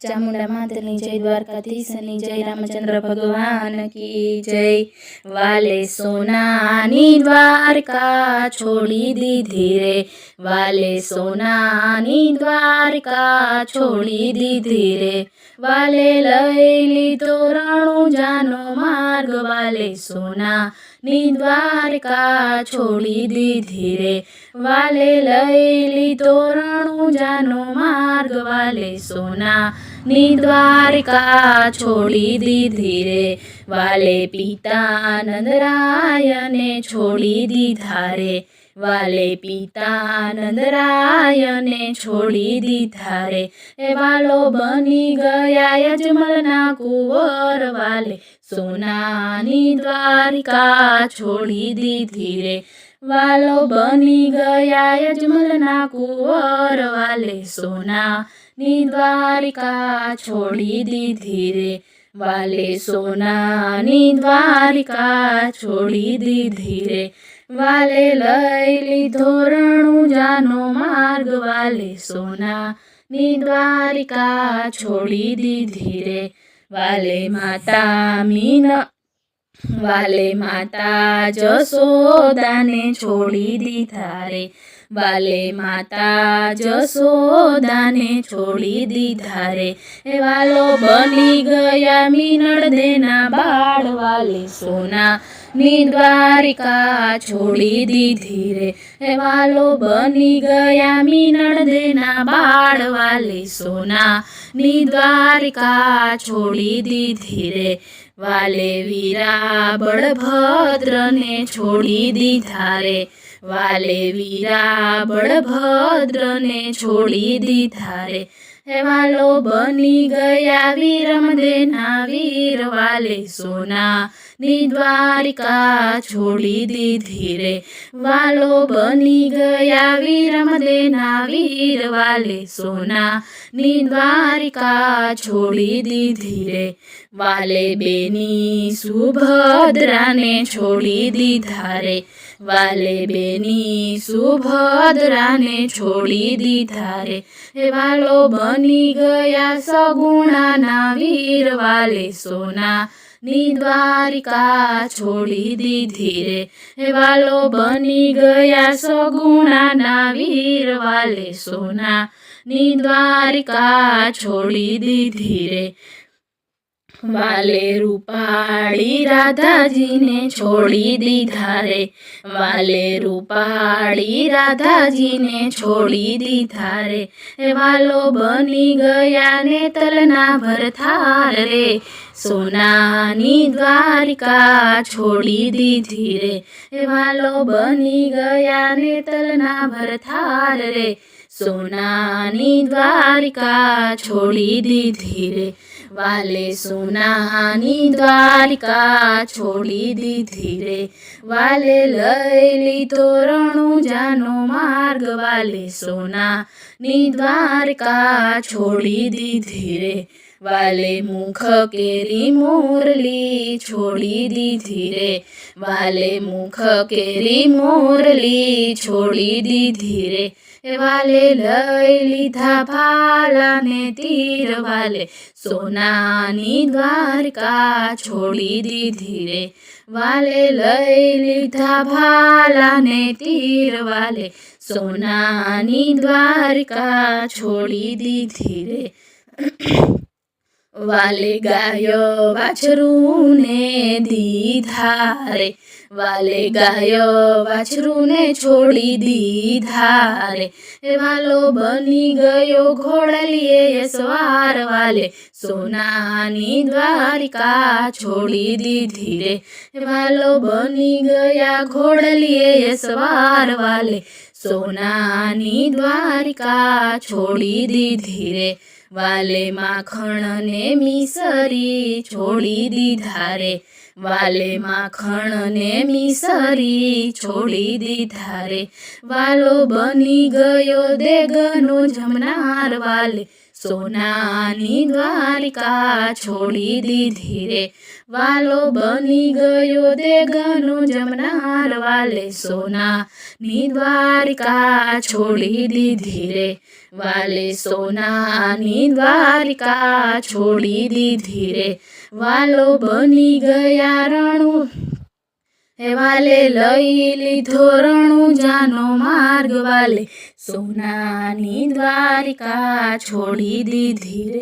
ચામુંડા માતની જય, દ્વારકાધીશની જય, રામચંદ્ર ભગવાન કી જય। વાલે સોનાની દ્વારકા છોડી દીધી રે, વાલે સોનાની દ્વારકા છોડી દીધી રે, વાલે લઈ લીધો રણુજાનો માર્ગ, વાલે સોનાની દ્વારકા છોડી દીધી રે, વાલે લઈ લીધો રણુજાનો માર્ગ, વાલે સોનાની દ્વારકા છોડી દીધી રે, વાલે પિતા નંદરાયને છોડી દીધા રે, વાલે પિતા નંદરાયને છોડી દીધા રે, એ વાલો બની ગયા યજમલના કુંવર, વાલે સોનાની દ્વારિકા છોડી દીધી રે, વાલો બની ગયા યજમલના કુંવર, વાલે સોનાની દ્વારિકા છોડી દીધી રે, વાલે સોનાની દ્વારિકા છોડી દીધી રે, વાલે લઈ લીધો રણુજાનો માર્ગ, વાલે સોનાની દ્વારિકા છોડી દીધી રે, વાલે માતા જશોદાને છોડી દીધા રે, વાલે માતા જશોદાને છોડી દીધા રે, એ વાલો બની ગયા મીનળદેના બાળ, વાલે સોનાની દ્વારિકા છોડી દીધી રે, એ વાલો બની ગયા મીનળદેના બાળ, વાલે સોનાની દ્વારિકા છોડી દીધી રે, વાલે વીરા બળભદ્રને છોડી દીધા રે, વાલે વીરા બળભદ્રને છોડી દીધા રે, હે વાલો બની ગયા વીરમદેના વીર, વાલે સોનાની દ્વારિકા છોડી દીધી રે, વાલો બની ગયા વીરમદેના વીર, વાલે સોનાની દ્વારિકા છોડી દીધી રે, વાલે બેની સુભદ્રાને છોડી દીધા રે, વાલે બેની સુભદ્રાને છોડી દીધા રે, એ વાલો બની ગયા સગુણાના વીર, વાલે સોનાની દ્વારિકા છોડી દીધી રે, એ વાલો બની ગયા સગુણાના વીર, વાલે સોનાની દ્વારિકા છોડી દીધી રે, વાલે રૂપાળી રાધાજીને છોડી દીધા રે, વાલે રૂપાળી રાધાજીને છોડી દીધા રે, એ વાલો બની ગયા નેતલના ભરથાર રે, સોનાની દ્વારિકા છોડી દીધી રે, એ વાલો બની ગયા નેતલના ભરથાર રે, સોનાની દ્વારિકા છોડી દીધી રે, વાલે સોનાની દ્વારિકા છોડી દીધી રે, વાલે લઈ લીધો રણુજાનો માર્ગ, વાલે સોનાની દ્વારિકા છોડી દીધી રે, વાલે મુખ કેરી મોરલી છોડી દીધી રે, વાલે મુખ કેરી મોરલી છોડી દીધી રે, એ વાલે લઈ લીધા ભાલાને તીર, વાલે સોનાની દ્વારિકા છોડી દીધી રે, વાલે લઈ લીધા ભાલાને તીર, વાલે સોનાની દ્વારિકા છોડી દીધી રે, વાલે ગાયો વાછરૂને દીધા રે, વાલે ગાયો વાછરૂને છોડી દીધા રે, એ વાલો બની ગયો ઘોડલીએ સવાર, વાલે સોનાની દ્વારિકા છોડી દીધી રે, એ વાલો બની ગયા ઘોડલીએ સવાર, વાલે સોનાની દ્વારિકા છોડી દીધી રે, વાલે માખણને મિસરી છોડી દીધા રે, વાલે માખણને મિસરી છોડી દીધા રે, વાલો બની ગયો દેગનો જમનાર, વાલે સોનાની દ્વારિકા છોડી દીધી રે વાલો બની ગયો દેગનો જમનાર વાલે સોનાની દ્વારિકા છોડી દીધી રે વાલે સોનાની દ્વારિકા છોડી દીધી રે વાલો બની ગયા રણુ વાલે લઈ લીધો રણુજાનો માર્ગ વાલે સોનાની દ્વારિકા છોડી દીધી રે